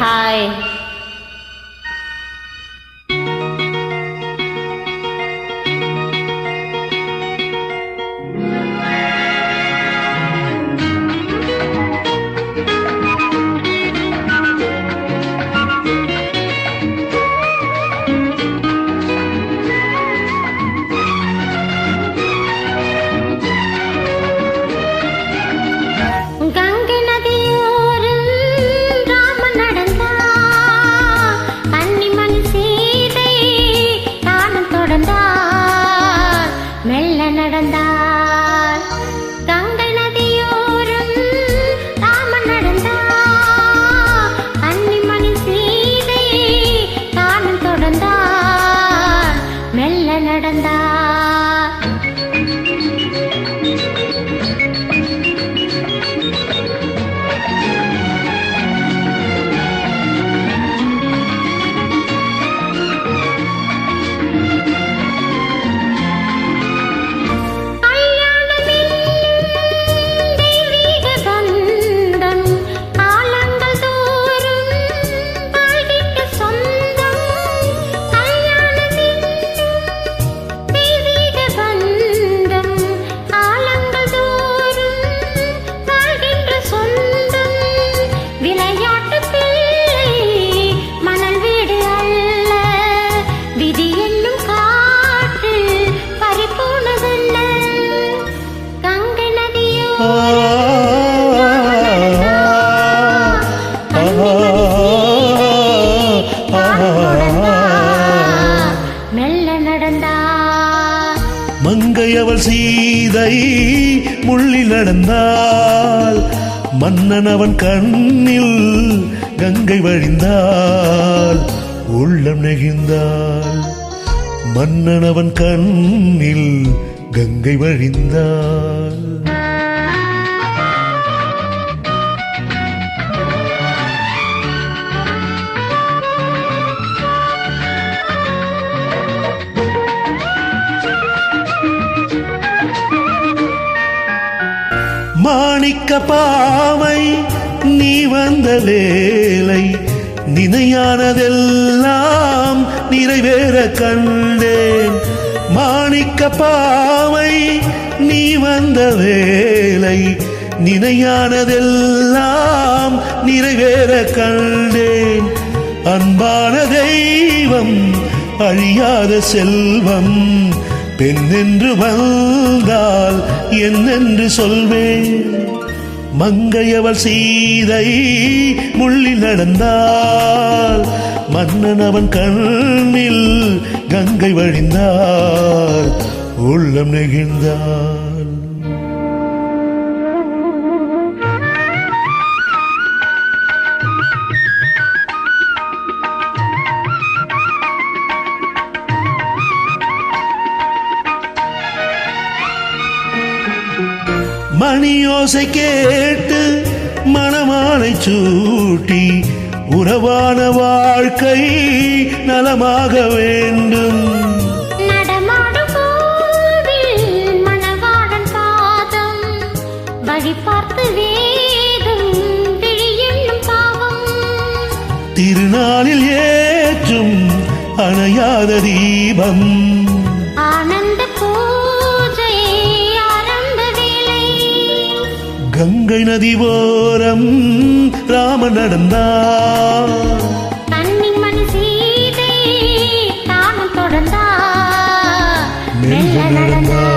Hi. மங்கையவள் Sita முள்ளில் நடந்தாள், மன்னன் அவன் கண்ணில் கங்கை வழிந்தாள், உள்ளம் நெகிழ்ந்தாள். மன்னன் அவன் கண்ணில் கங்கை வழிந்தாள். மாணிக்க பாவை நீ வந்த வேலை, நினையானதெல்லாம் நிறைவேற கண்டேன். மாணிக்க பாவை நீ வந்த வேலை, நினையானதெல்லாம் நிறைவேற கண்டேன். அன்பான தெய்வம் அழியாத செல்வம், பெண்ணென்று வந்தால் என்னென்று சொல்வேன். மங்கையவள் சீதை முள்ளில் நடந்தாள், மன்னன் அவன் கண்ணில் கங்கை வழிந்தாள், உள்ளம் நெகிழ்ந்தாள். மணியோசை கேட்டு மணமாலை சூட்டி, உறவான வாழ்க்கை நலமாக வேண்டும். நடமாடும் கோவில் மணவாளன் பாதம், வழி பார்த்து வேகம் விழியென்னும் பாவம். திருநாளில் ஏற்றும் அணையாத தீபம், ஆனந்த பூஜை ஆரம்ப வேலை. கங்கை நதி ஓரம் ராமன் நடந்தார், கன்னிமணி சீதை தானும் தொடர்ந்தார், மெல்ல நடந்தார்.